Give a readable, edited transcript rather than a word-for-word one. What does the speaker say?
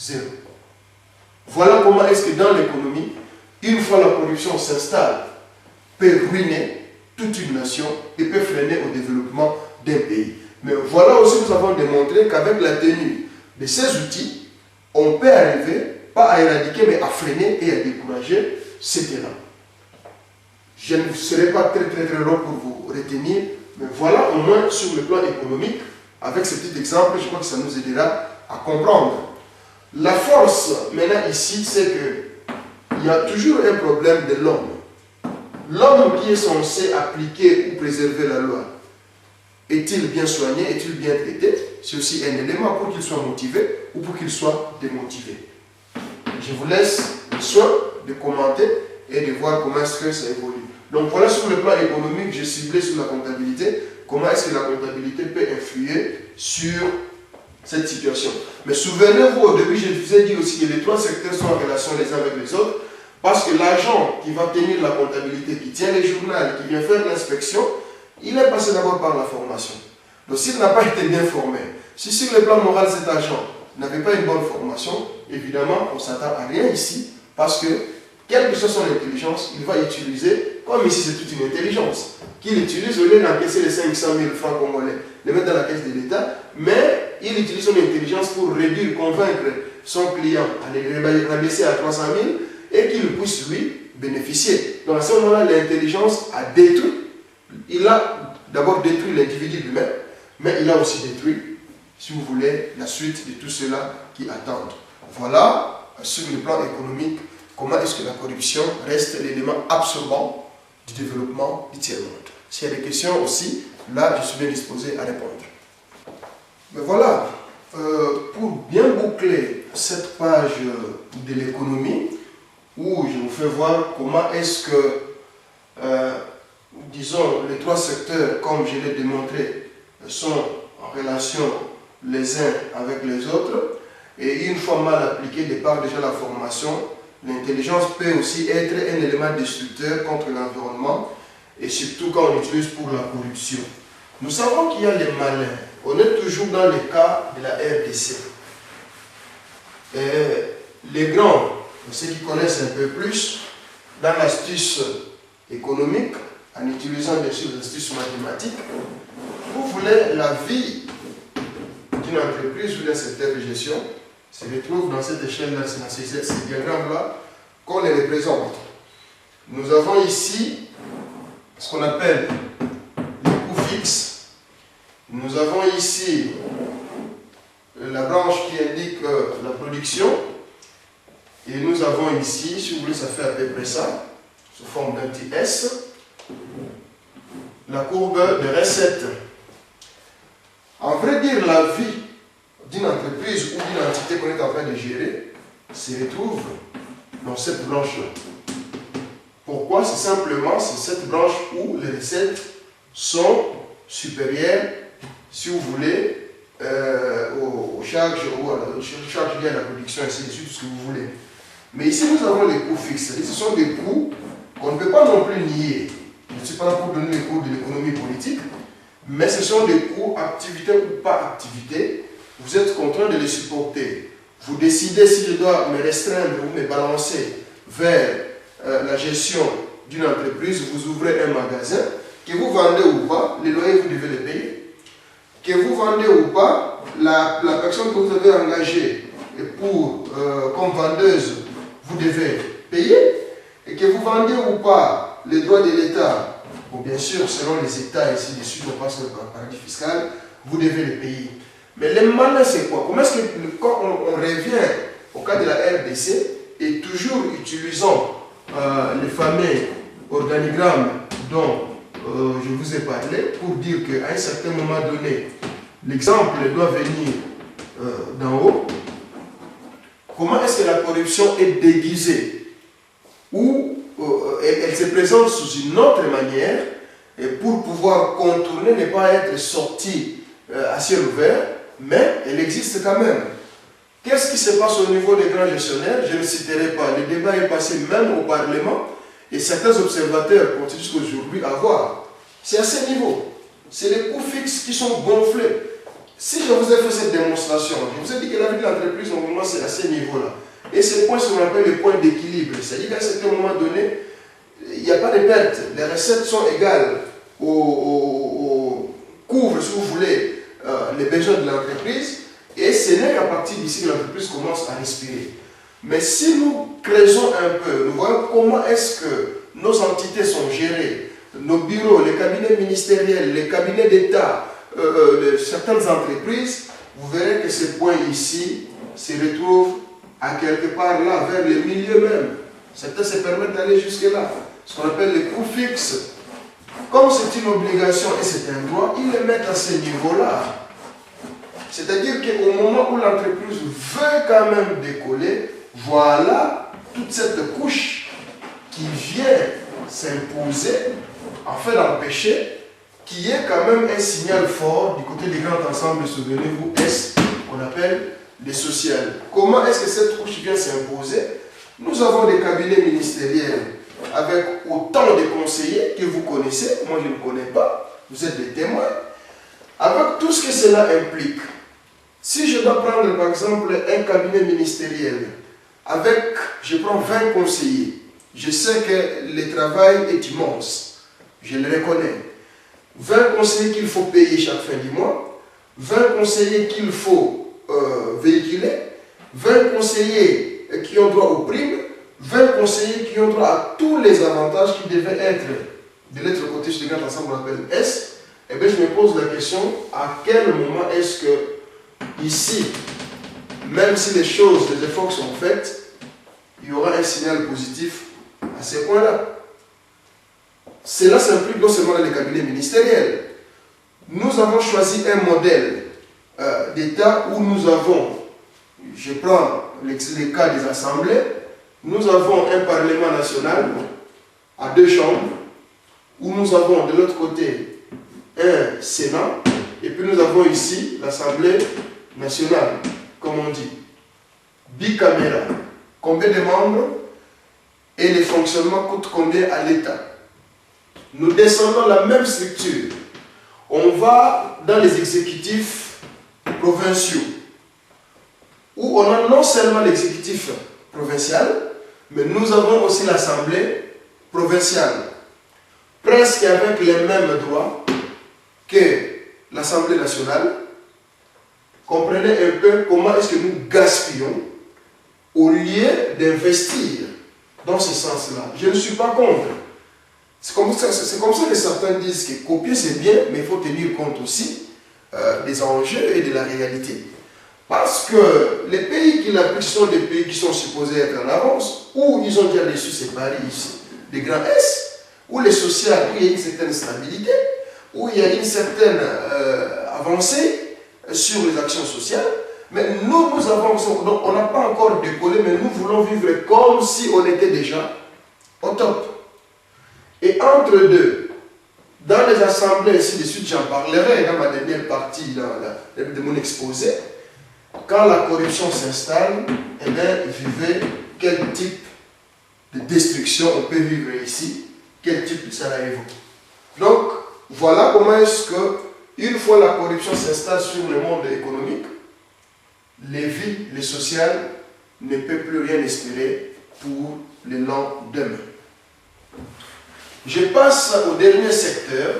zéro. Voilà comment est-ce que dans l'économie, une fois la corruption s'installe, peut ruiner toute une nation et peut freiner au développement d'un pays. Mais voilà aussi, nous avons démontré qu'avec la tenue de ces outils, on peut arriver, pas à éradiquer, mais à freiner et à décourager cet élan. Je ne serai pas très long pour vous retenir, mais voilà au moins sur le plan économique, avec ce petit exemple, je crois que ça nous aidera à comprendre. La force, maintenant ici, c'est qu'il y a toujours un problème de l'homme. L'homme qui est censé appliquer ou préserver la loi, est-il bien soigné, est-il bien traité? C'est aussi un élément pour qu'il soit motivé ou pour qu'il soit démotivé. Je vous laisse le soin de commenter et de voir comment est-ce que ça évolue. Donc voilà, sur le plan économique, j'ai ciblé sur la comptabilité, comment est-ce que la comptabilité peut influer sur cette situation. Mais souvenez-vous, au début, je vous ai dit aussi que les trois secteurs sont en relation les uns avec les autres, parce que l'agent qui va tenir la comptabilité, qui tient les journaux, qui vient faire l'inspection, il est passé d'abord par la formation. Donc s'il n'a pas été bien formé, si sur le plan moral cet agent n'avait pas une bonne formation, évidemment on ne s'attend à rien ici, parce que quelle que soit son intelligence, il va utiliser, comme ici c'est toute une intelligence, qu'il utilise au lieu d'encaisser les 500 000 francs congolais, les mettre dans la caisse de l'État, mais il utilise son intelligence pour réduire, convaincre son client à les rabaisser à 300 000 et qu'il puisse lui bénéficier. Donc à ce moment-là, l'intelligence a détruit. Il a d'abord détruit l'individu lui-même, mais il a aussi détruit, si vous voulez, la suite de tout cela qui attendent. Voilà, sur le plan économique, comment est-ce que la corruption reste l'élément absorbant du développement du tiers-monde. S'il y a des questions aussi, là, je suis bien disposé à répondre. Mais voilà, pour bien boucler cette page de l'économie, où je vous fais voir comment est-ce que, disons, les trois secteurs, comme je l'ai démontré, sont en relation les uns avec les autres. Et une fois mal appliquée, de par déjà la formation, l'intelligence peut aussi être un élément destructeur contre l'environnement, et surtout quand on l'utilise pour la corruption. Nous savons qu'il y a les malins. On est toujours dans le cas de la RDC. Les grands, ceux qui connaissent un peu plus, dans l'astuce économique, en utilisant bien sûr l'astuce mathématique, vous voulez la vie d'une entreprise ou d'un secteur de gestion se retrouve dans cette échelle-là, c'est dans ces diagrammes-là qu'on les représente. Nous avons ici ce qu'on appelle les coûts fixes. Nous avons ici la branche qui indique la production. Et nous avons ici, si vous voulez, ça fait à peu près ça, sous forme d'un petit S, la courbe de recettes. En vrai dire, la vie d'une entreprise ou d'une entité qu'on est en train de gérer se retrouve dans cette branche-là. Pourquoi? C'est simplement cette branche où les recettes sont supérieures, si vous voulez, aux charges liées à la production, ainsi de suite, tout ce que vous voulez. Mais ici, nous avons les coûts fixes. Ce sont des coûts qu'on ne peut pas non plus nier. Je ne suis pas là pour donner les coûts de l'économie politique, mais ce sont des coûts, activité ou pas activité. Vous êtes contraint de les supporter. Vous décidez si je dois me restreindre ou me balancer vers la gestion d'une entreprise. Vous ouvrez un magasin, que vous vendez ou pas, les loyers vous devez les payer. Que vous vendez ou pas, la personne que vous avez engagée comme vendeuse, vous devez payer. Et que vous vendez ou pas les droits de l'État, bon, bien sûr, selon les États, ici de suite, on passe par le paradis fiscal, vous devez les payer. Mais les malins, c'est quoi? Comment est-ce que, quand on revient au cas de la RDC, et toujours utilisant les fameux organigrammes dont je vous ai parlé, pour dire qu'à un certain moment donné, l'exemple doit venir d'en haut. Comment est-ce que la corruption est déguisée? Ou elle se présente sous une autre manière, et pour pouvoir contourner, ne pas être sortie à ciel ouvert, mais elle existe quand même. Qu'est-ce qui se passe au niveau des grands gestionnaires? Je ne citerai pas. Le débat est passé même au Parlement, et certains observateurs continuent jusqu'aujourd'hui à voir. C'est à ce niveau. C'est les coûts fixes qui sont gonflés. Si je vous ai fait cette démonstration, je vous ai dit que la vie de l'entreprise, normalement, c'est à ce niveau-là. Et ces points, ce qu'on appelle les points d'équilibre. C'est-à-dire qu'à un certain moment donné, il n'y a pas de perte. Les recettes sont égales couvrent, si vous voulez, les besoins de l'entreprise. Et ce n'est qu'à partir d'ici que l'entreprise commence à respirer. Mais si nous creusons un peu, nous voyons comment est-ce que nos entités sont gérées, nos bureaux, les cabinets ministériels, les cabinets d'État, certaines entreprises, vous verrez que ces points ici se retrouvent à quelque part là, vers le milieu même. Certains se permettent d'aller jusque-là. Ce qu'on appelle les coûts fixes. Comme c'est une obligation et c'est un droit, ils les mettent à ce niveau-là. C'est-à-dire qu'au moment où l'entreprise veut quand même décoller, voilà toute cette couche qui vient s'imposer afin d'empêcher qu'il y ait quand même un signal fort du côté des grands ensembles, souvenez-vous, S, qu'on appelle les sociales. Comment est-ce que cette couche vient s'imposer? Nous avons des cabinets ministériels avec autant de conseillers que vous connaissez, moi je ne connais pas, vous êtes des témoins, avec tout ce que cela implique. Si je dois prendre par exemple un cabinet ministériel avec, je prends 20 conseillers, je sais que le travail est immense, je le reconnais. 20 conseillers qu'il faut payer chaque fin du mois, 20 conseillers qu'il faut véhiculer, 20 conseillers qui ont droit aux primes, 20 conseillers qui ont droit à tous les avantages qui devaient être de l'autre côté, je regarde ensemble, on appelle S. Et bien je me pose la question, à quel moment est-ce que ici, même si les choses, les efforts sont faits, il y aura un signal positif à ces points-là. Cela s'implique non seulement dans les cabinets ministériels. Nous avons choisi un modèle d'État où nous avons, je prends les cas des assemblées, nous avons un Parlement national à 2 chambres, où nous avons de l'autre côté un Sénat, et puis nous avons ici l'Assemblée nationale, comme on dit, bicaméral. Combien de membres et les fonctionnements coûtent combien à l'État? Nous descendons la même structure. On va dans les exécutifs provinciaux, où on a non seulement l'exécutif provincial, mais nous avons aussi l'Assemblée provinciale, presque avec les mêmes droits que l'Assemblée nationale. Comprenez un peu comment est-ce que nous gaspillons au lieu d'investir dans ce sens-là. Je ne suis pas contre. C'est comme ça que certains disent que copier c'est bien, mais il faut tenir compte aussi des enjeux et de la réalité. Parce que les pays qui l'appliquent sont des pays qui sont supposés être en avance, où ils ont déjà reçu ces paris ici, des grands S, où les sociales, où il y a une certaine stabilité, où il y a une certaine avancée sur les actions sociales. Mais nous avançons, donc on n'a pas encore décollé, mais nous voulons vivre comme si on était déjà au top. Et entre deux, dans les assemblées, ainsi de suite, j'en parlerai dans ma dernière partie de mon exposé, quand la corruption s'installe, eh bien, vivez quel type de destruction on peut vivre ici, quel type de Sarajevo. Donc, voilà comment est-ce que, une fois la corruption s'installe sur le monde économique, les vies, les sociales, ne peuvent plus rien espérer pour le lendemain. Je passe au dernier secteur,